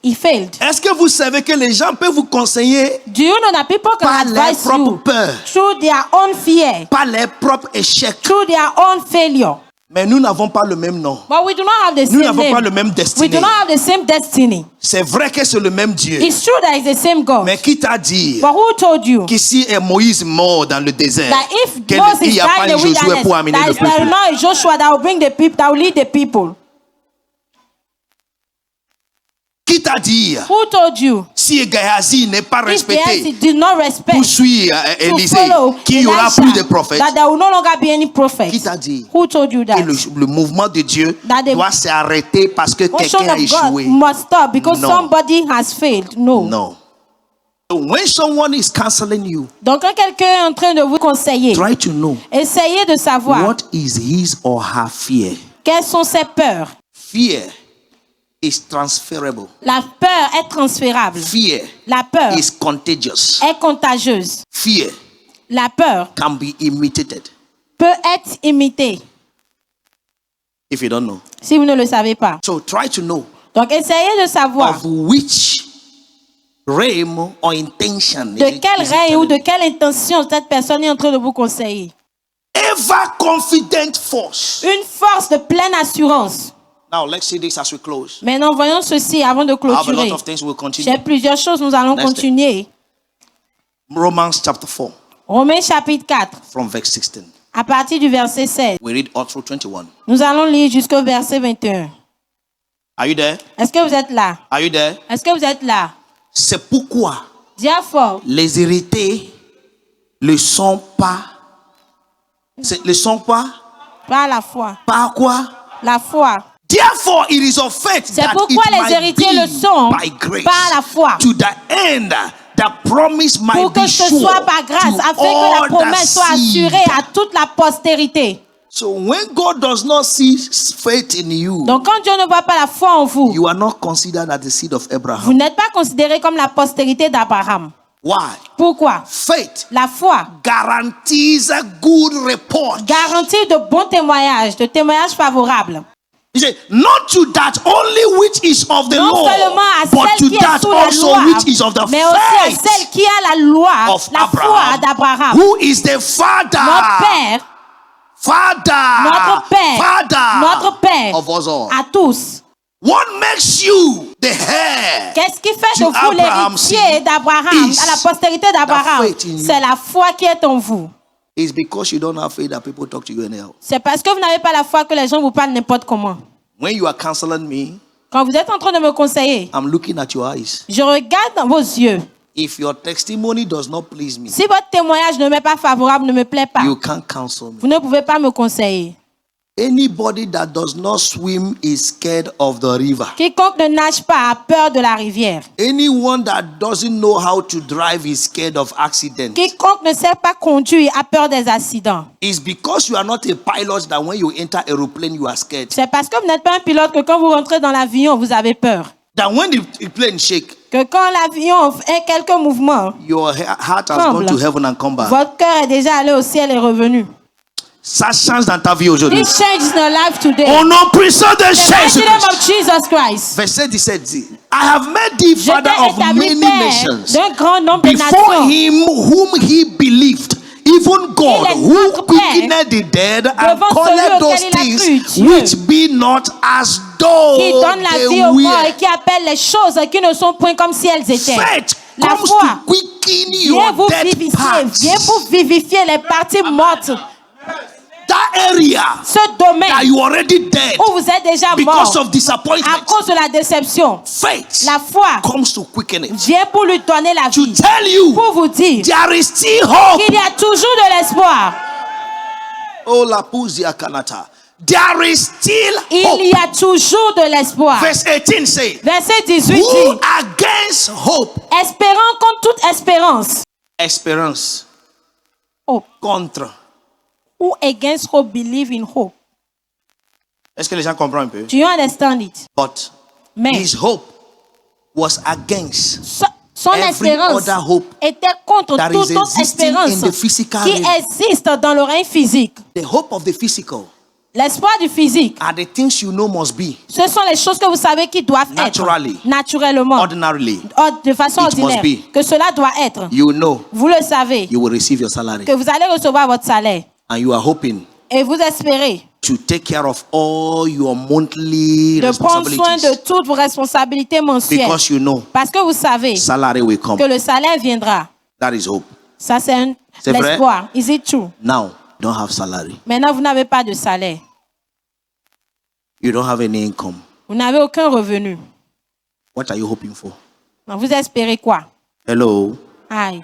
He failed. Est-ce que vous savez que les gens peuvent vous conseiller Do you know that people can par leurs advise propres you peurs, through their own fear, par leurs propres échecs? through their own failure? Mais nous n'avons pas le même nom. But we do not have the Nous same n'avons pas le name. même We destinée. do not have the same destiny. C'est vrai que c'est le même Dieu. It's true that it's the same God. Mais qui t'a dit But who told you qu'ici est Moïse mort dans le désert? that if Qu'il Moses n'y died a pas in the un Josué wilderness, pour amener that le is there peuple? not a Joshua that will bring the people, that will lead the people? Qui t'a dit? Who told you? Si Gehazi n'est pas If respecté, Gehazi did not respect poursuit to Élisée, follow qu'il n'y aura Elisha, plus de prophètes. that there will no longer be any prophet. Qui t'a dit? Who told you that? Et le mouvement de Dieu That the doit s'arrêter parce que motion quelqu'un a of God échoué. must stop because No. somebody has failed. No. No. So when someone is counseling you, Donc quand quelqu'un est en train de vous conseiller, try to know essayez de savoir what is his or her fear. quelles sont ses peurs. Fear is transferable. La peur est transférable. Fear La peur is contagious. est contagieuse. Fear La peur can be imitated peut être imitée if you don't know. si vous ne le savez pas. So try to know Donc essayez de savoir of which realm or intention de is it quel règne telling ou de you. quelle intention cette personne est en train de vous conseiller. Ever confident force. Une force de pleine assurance. Now let's see this as we close. Maintenant, voyons ceci avant de I have a clôturer. lot of things we'll continue. J'ai plusieurs choses, nous allons Next continuer. Romans chapter 4 Romains chapitre 4, from verse 16. à partir du verset 16. We read all through 21. Nous allons lire jusqu'au verset 21. Are you there? Est-ce que vous êtes là? Are you there? Est-ce que vous êtes là? C'est pourquoi Dis fort. les hérités ne sont pas. Ne sont pas. Par la foi. Par quoi? La foi. Therefore, it is of faith C'est that pourquoi it les might héritiers be le sont by grace par la foi. to the end that promise might Pour be que ce sure soit par grâce, to afin que la all promesse soit that seed. assurée à toute la postérité. So when God does not see faith in you, Donc quand Dieu ne voit pas la foi en vous, you are not considered as the seed of vous Abraham. n'êtes pas considéré comme la postérité d'Abraham. Why? Pourquoi? Faith La foi guarantees a good report. garantit de bons témoignages, de témoignages favorables. He said, not to that only which is of the Non law, seulement à but celle to qui est that sous la also loi, which is of the mais aussi à faith celle qui a la loi, of la foi Abraham, d'Abraham. who is the father, Notre Père, notre Père of us all. à tous. What makes you the heir? Qu'est-ce qui fait To de vous Abraham's l'héritier seed d'Abraham, is à la postérité d'Abraham? the faith in you. C'est la foi qui est en vous. It's because you don't have faith that people talk to you anyhow. C'est parce que vous n'avez pas la foi que les gens vous parlent n'importe comment. When you are counseling me, Quand vous êtes en train de me conseiller, I'm looking at your eyes. je regarde dans vos yeux. If your testimony does not please me, Si votre témoignage ne m'est pas favorable, ne me plaît pas, you can't counsel me. vous ne pouvez pas me conseiller. Anybody that does not swim is scared of the river. Quiconque ne nage pas a peur de la rivière. Anyone that doesn't know how to drive is scared of accident. Quiconque ne sait pas conduire a peur des accidents. It's because you are not a pilot that when you enter aeroplane you are scared. C'est parce que vous n'êtes pas un pilote que quand vous rentrez dans l'avion, vous avez peur. That when the plane shake, Que quand l'avion fait quelques mouvements, your heart has gone to heaven and come back. votre cœur est déjà allé au ciel et revenu. Ça change dans ta vie aujourd'hui. This changes in your life today. Au nom puissant de In the mighty name Jésus-Christ. of Jesus Christ. Verset 17 dit, I have made thee Je father t'ai of many établi père nations. d'un grand nombre de Before nations. him whom he believed, even God, Il est who notre Père, quickened the dead and devant called celui those auquel il a things cru, Dieu. which be not as though Qui donne la they vie aux morts were. et qui appelle les choses qui ne sont point comme si elles étaient. Faith La comes foi to quicken vient your vous dead vivifier, parts. vient vous vivifier les parties mortes. That area Ce domaine that you already dead où vous êtes déjà because mort of disappointment. à cause de la déception. Faith La foi comes to quicken it. vient pour lui donner la To vie. tell you Pour vous dire there is still hope. qu'il y a toujours de l'espoir. Oh la Puzia Kanata. There is still Il hope. y a toujours de l'espoir. Verse 18 says, Verset 18 who dit, against hope? espérant contre toute espérance. Espérance. Hope. Contre. Who against hope believe in hope. Est-ce que les gens comprennent un peu? Do you understand it? But Mais his hope was against son every espérance other hope était contre that toute is autre existing espérance in the physical qui realm. existe dans le règne physique. The hope of the physical L'espoir du physique, are the things you know must be ce sont les choses que vous savez qui doivent Naturally. être naturellement, ordinarily. de façon It must ordinaire, be. que cela doit être. You know Vous le savez, you will receive your salary que vous allez recevoir votre salaire and you are hoping et vous espérez to take care of all your monthly de prendre soin responsibilities de toutes vos responsabilités mensuelles. because you know Parce que vous savez salary will come. que le salaire viendra. That is hope. Ça, c'est C'est vrai? l'espoir. Is it true? Now, you don't have salary. Maintenant, vous n'avez pas de salaire. You don't have any income. Vous n'avez aucun revenu. What are you hoping for? Vous espérez quoi? Hello. Aïe.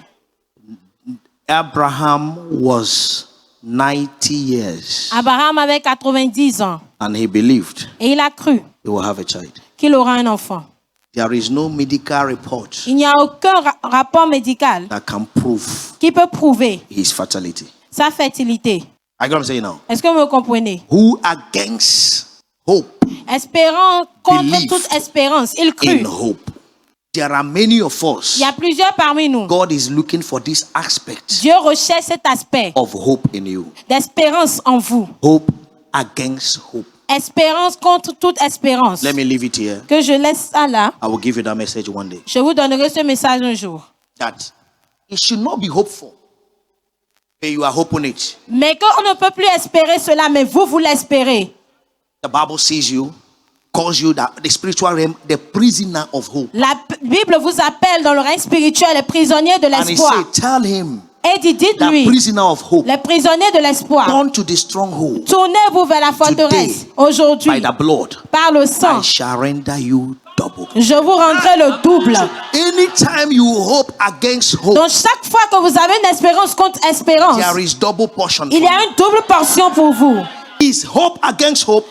Abraham was 90 years Abraham avait 90 ans and he believed et il a cru he will have a child. qu'il aura un enfant. There is no medical report Il n'y a aucun rapport médical that can prove qui peut prouver his fertility. sa fertilité. I got what I'm saying now. Est-ce que vous me comprenez? Who against hope Espérant contre Believe toute espérance, il in crut. hope. There are many of us. Il y a plusieurs parmi nous. God is looking for this aspect Dieu recherche cet aspect of hope in you. d'espérance en vous. Hope against hope. Espérance contre toute espérance. Let me leave it here. Que je laisse ça là. I will give you that message one day. Je vous donnerai ce message un jour. That it should not be hopeful, but you are hoping it. Mais qu'on ne peut plus espérer cela, mais vous l'espérez. The Bible sees you, calls you the spiritual realm, the prisoner of hope. La Bible vous appelle dans le règne spirituel les prisonniers de And he l'espoir. said, tell him, Et dit, the dites-lui, prisoner of hope, les prisonniers de l'espoir, turn to the stronghold. tournez-vous vers la forteresse. By Aujourd'hui, the blood, par le sang, I shall render you double. je vous rendrai le double. Anytime you hope against hope, Donc chaque fois que vous avez une espérance contre espérance, there is double portion. il y a une double portion pour vous. Is hope against hope.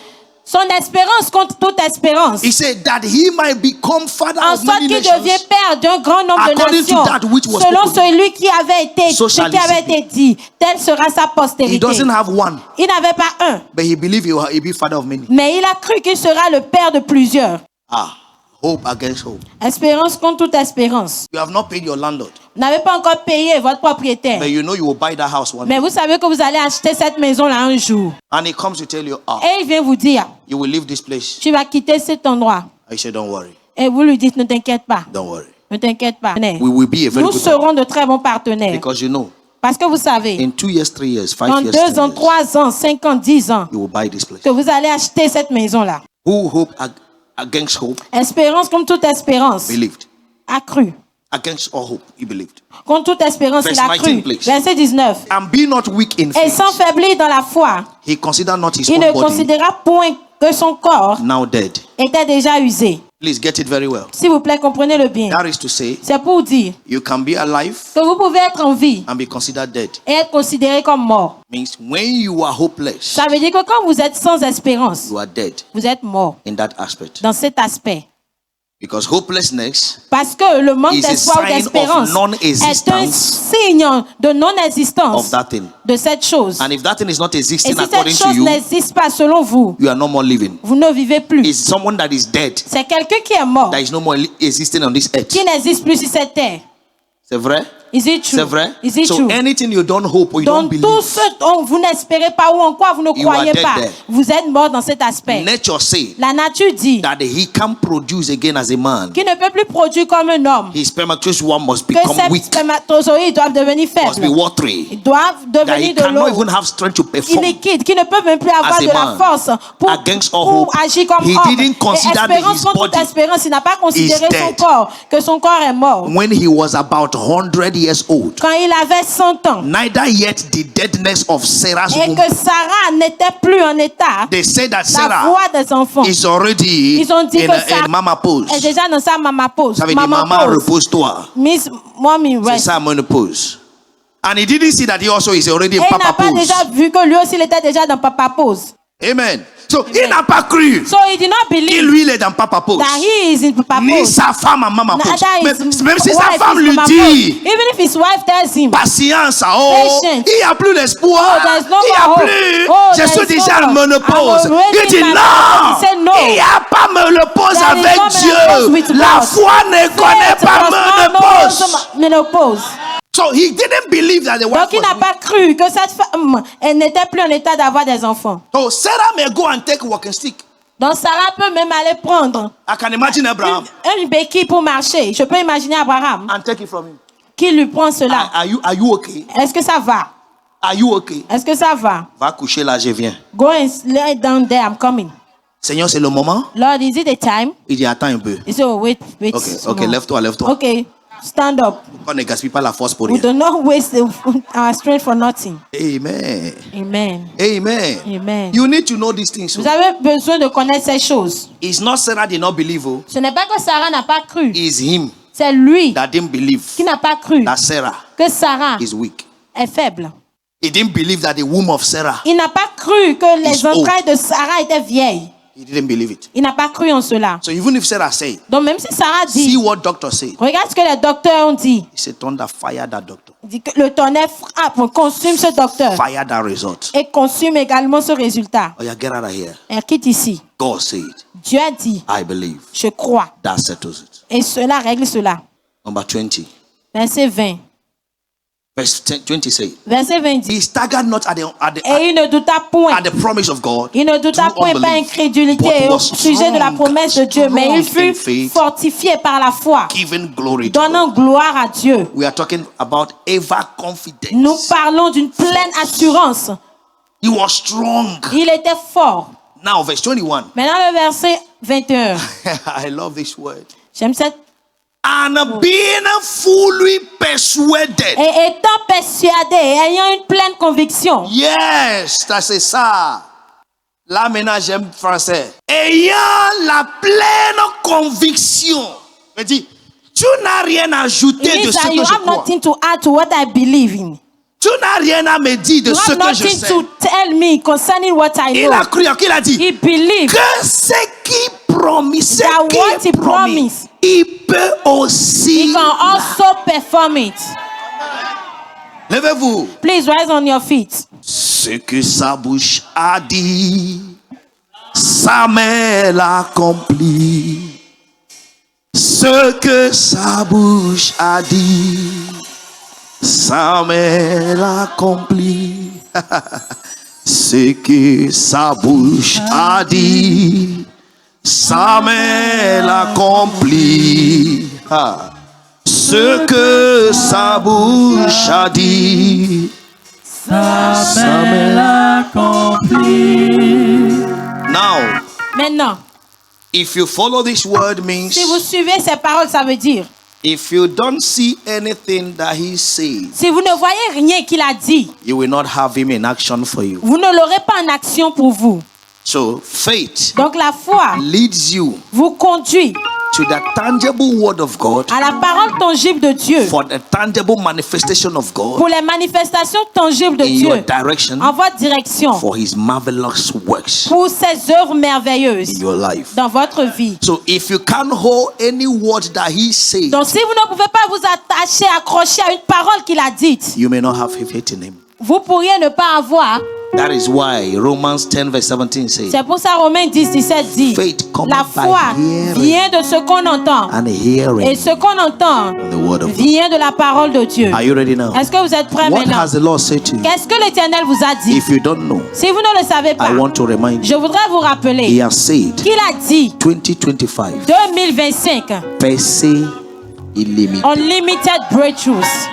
Son espérance contre toute espérance. He said that he might become father En of sorte many qu'il nations. devient père d'un grand nombre de According to nations. that which was Selon spoken. celui qui avait été, So ce shall qui it avait be. été dit, telle sera sa He postérité. doesn't have one, Il n'avait pas un, but he believed he will be father of many. mais il a cru qu'il sera le père de plusieurs. Hope against hope. Espérance contre toute espérance. You have not paid your landlord, Vous n'avez pas encore payé votre propriétaire. but you know you will buy that house one Mais day. vous savez que vous allez acheter cette maison-là un jour. And he comes to tell you, Et il vient vous dire, you will leave this place. tu vas quitter cet endroit. I say, don't worry, Et vous lui dites, ne t'inquiète pas. don't worry. Ne t'inquiète pas. We will be a very Nous good serons de très bons partenaires. because you know, Parce que vous savez, in 2 years, 3 years, 5 dans years, 2 10 ans, years, 3 ans, 5 ans, 10 ans, you will buy this place. que vous allez acheter cette maison-là. Who hope against hope Espérance comme toute espérance. believed. A cru. Against all hope, he believed. Contre toute espérance, Verse il a 19, cru. please. Verset 19. And be not weak in Et faith. sans faiblir dans la foi, He considered not his il own ne body considéra point que son corps now dead. était déjà usé. Please get it very well. S'il vous plaît, comprenez-le bien. That is to say, C'est pour dire you can be alive que vous pouvez être en vie and be considered dead. et être considéré comme mort. Means when you are hopeless, Ça veut dire que quand vous êtes sans espérance, you are dead vous êtes mort in that aspect. dans cet aspect. Because hopelessness Parce que le manque is a d'espoir ou sign d'espérance of non-existence est un signe de non-existence of that thing. de cette chose. And if that thing is not Et existing si according cette to chose you, n'existe pas selon vous, you are no more living. vous ne vivez plus. It's someone that is dead C'est quelqu'un qui est mort, that is no more existing on this earth. qui n'existe plus sur cette terre. C'est vrai? Is it true? C'est vrai? Is it So true? anything you don't hope or you don't Donc believe, tout ce dont vous n'espérez pas ou en quoi vous ne You croyez are dead pas, there. vous êtes mort dans cet aspect. nature say La nature dit that he can produce again as a man. qu'il ne peut plus produire comme un homme. His spermatozoa must Que become ces weak, spermatozoïdes doivent devenir must be faibles. watery, Ils doivent that he devenir de cannot even l'eau. have strength to perform. Liquide, qui ne peuvent même plus avoir As a de la man, force pour against all pour hope. agir comme He homme. didn't consider Et espérance his contre toute body espérance, il n'a pas considéré is son dead. corps, que son corps est mort. When he was about 100 years old, Quand il avait 100 ans, neither yet the deadness of Sarah's et womb. que Sarah n'était plus en état They say that la Sarah voix des enfants. is already Ils ont dit in, que Sarah in mama pose. est déjà dans sa maman pause. Ça veut dire maman repose-toi. Miss Mommy C'est rest. ça menopause. And he didn't see that he also is already in Et il papa n'a pas pose. déjà vu que lui aussi il était déjà dans papa pause. Amen. So il n'a pas cru So he did not que believe lui il est dans papa pose. that he is in papa Ni pause. sa femme à maman pose. Neither his Même si sa wife femme is lui mama dit pause. Even if his wife tells him, patience, oh, Patience. il n'y a plus d'espoir. Oh, there's no Il n'y a more hope. plus. Oh, Je there suis is déjà no en more. menopause. I'm already Il dit in my non. menopause. He said no. Il n'y a pas menopause There is avec no menopause Dieu. with La God. foi ne connaît Faith pas does not menopause. know menopause. So he didn't believe that the wife Donc il n'a was pas cru que cette femme elle n'était plus en état d'avoir des enfants. So Sarah may go and take walking stick. Donc Sarah peut même aller prendre I can imagine Abraham une béquille pour marcher. Je peux imaginer Abraham and take it from him. qui lui prend cela. Are you okay? Est-ce que ça va? Are you okay? Est-ce que ça va? Va coucher là, je viens. Go and lay down there, I'm coming. Seigneur, c'est le moment. Lord, is it the time? Il dit attends un peu. He said, oh, wait. Ok, small. lève-toi. Okay, Stand up. On ne gaspille pas la force pour We rien. do not waste our strength for nothing. Amen. Amen. Amen. Amen. You need to know these things. Vous avez besoin de connaître ces choses. It's not Sarah did not believe. Oh. Ce n'est pas que Sarah n'a pas cru. It's him C'est lui that didn't believe qui n'a pas cru that Sarah que Sarah is weak. est faible. He didn't believe that the womb of Sarah. Il n'a pas cru que les Is old. entrailles de Sarah étaient vieilles. He didn't believe it. Il n'a pas cru en cela. So even if Sarah said, Donc même si Sarah see dit, what doctor said. regarde ce que les docteurs ont dit. He said, thunder, fire that doctor. Il dit que le tonnerre frappe, consume ce docteur Fire that result. et consume également ce résultat. Oh yeah, get out of here. Et quitte ici. God said, Dieu a dit, I believe. je crois. That settles it. Et cela règle cela. Number 20. Verset 20. Verse 20 say, Verset 20 dit, he staggered not at et il ne douta point. the promise of God. Il ne douta through point, pas unbelief, incrédulité but au was sujet de la strong, promesse de Dieu, mais il strong in fut faith, fortifié par la foi, giving glory to donnant God. gloire à Dieu. We are talking about ever confidence. Nous parlons d'une pleine assurance. He was strong. Il était fort. Now, verse 21. Maintenant le verset 21. I love this word. J'aime cette. And being fully persuaded. Et étant persuadé, ayant une pleine conviction. Yes, c'est ça. Là maintenant j'aime français. Ayant la pleine conviction. Me dit, tu n'as rien à ajouter It de means ce that que you je have crois. nothing to add to what I believe in. Tu n'as rien à me dire de You ce have que je nothing sais. to tell me concerning what I Il know. a cru, qu'il a dit He believed que ce qui promet, ce that qui what he est promis, promised, il peut aussi. he can also perform it. Levez-vous. Please rise on your feet. Ce que sa bouche a dit, sa main l'accomplit. Ce que sa bouche a dit, sa main l'accomplit. Ce que sa bouche a dit, sa main l'accomplit. Ah. Ce que sa bouche a dit, sa main l'accomplit. Now, Maintenant, if you follow this word means si vous suivez ces paroles, ça veut dire, if you don't see anything that he says, si vous ne voyez rien qu'il a dit, you will not have him in action for you. vous ne l'aurez pas en action pour vous. So faith Donc la foi leads you vous conduit to the tangible word of God, à la parole tangible de Dieu, for the tangible manifestation of God pour les manifestations tangibles de in your Dieu, direction, en votre direction, for his marvelous works pour ses œuvres merveilleuses in your life. dans votre vie. So if you can't hold any word that he says, Donc si vous ne pouvez pas vous attacher, accrocher à une parole qu'il a dite, you may not have faith in him. vous pourriez ne pas avoir. That is why Romans 10 verse 17 says, C'est pour ça Romains 10, 17 dit, faith cometh la by foi hearing, vient de ce qu'on entend. and hearing Et ce qu'on entend the word of God. vient de la parole de Dieu. Are you ready now? Est-ce que vous êtes prêts What maintenant? has the Lord said to you? Qu'est-ce que l'Éternel vous a dit? If you don't know, Si vous ne le savez pas, I want to remind je you. voudrais vous He rappeler has said qu'il a dit 2025, 2025, percée illimitée. unlimited breakthroughs.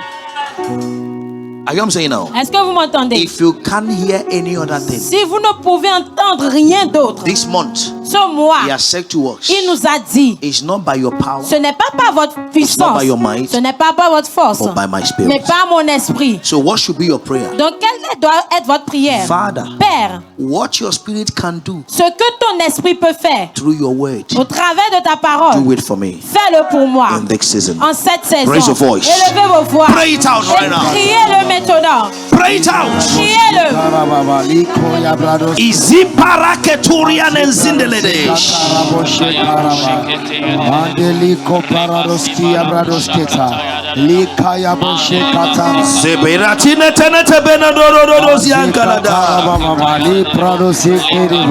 Are you what I'm saying now? Est-ce que vous m'entendez? If you can't hear any other thing, Si vous ne pouvez entendre rien d'autre, this month, ce mois, he has said to us, il nous a dit, it's not by your power, ce n'est pas par votre not puissance, by your might, ce n'est pas par votre force, but by my spirit. mais par mon esprit. So what should be your prayer? Donc, quelle doit être votre prière? Father, Père, what your spirit can do ce que ton esprit peut faire through your word, au travers de ta parole, do it for me fais-le pour moi in this season. en cette saison. Raise your voice. Élevez vos voix. Pray it out right Et now. criez-le maintenant. Pray it out. Criez-le. Izi paraketurian enzindeledesh. Mandeliko paradoski abradosketa likaya boshekata Seberatine tenete benadorodos yankalada. mali pradosikiri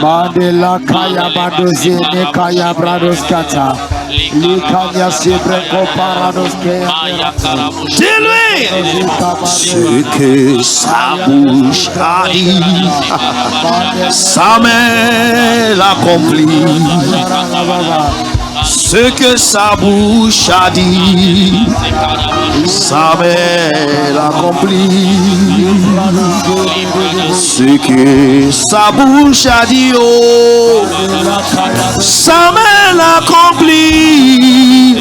mandela kaya badozi nekaya bradoskata likanya sibreko paradoske Dis-lui ce que sa bouche a dit, sa main l'accomplit. Ce que sa bouche a dit, sa main l'accomplit. Ce que sa bouche a dit, oh, sa main l'accomplit.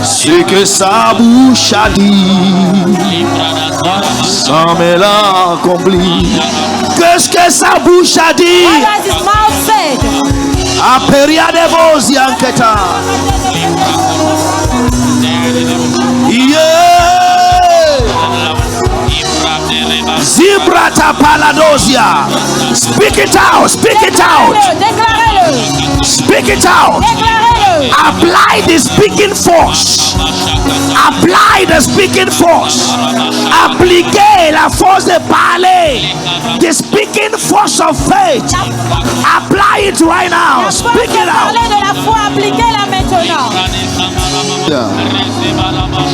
Ce que sa bouche a dit, sa main l'accomplit. Qu'est-ce que sa bouche a dit? What has his mouth said? Aperia de vos yanketa. Zibrata paladosia. Speak it out. Speak it out. Déclarez-le. Speak it out. Déclarez-le. Apply the speaking force. Apply the speaking force. Appliquez la force de parler. The speaking force of faith. Apply it right now. Speak it out. Parlez de la foi, appliquez-la maintenant.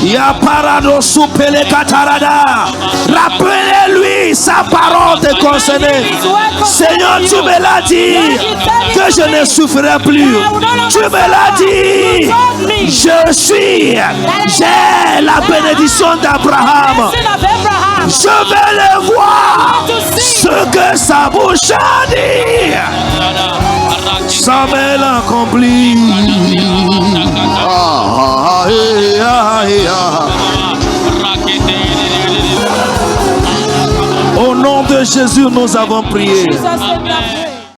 Ya parado supele katarada. Rappelez-lui sa parole te concernait. Seigneur, tu me l'as dit que je ne souffrirai plus. Tu me l'as dit. J'ai la bénédiction d'Abraham. Je vais le voir. Ce que sa bouche a dit, sa main l'accomplit. Au nom de Jésus, nous avons prié. Jesus,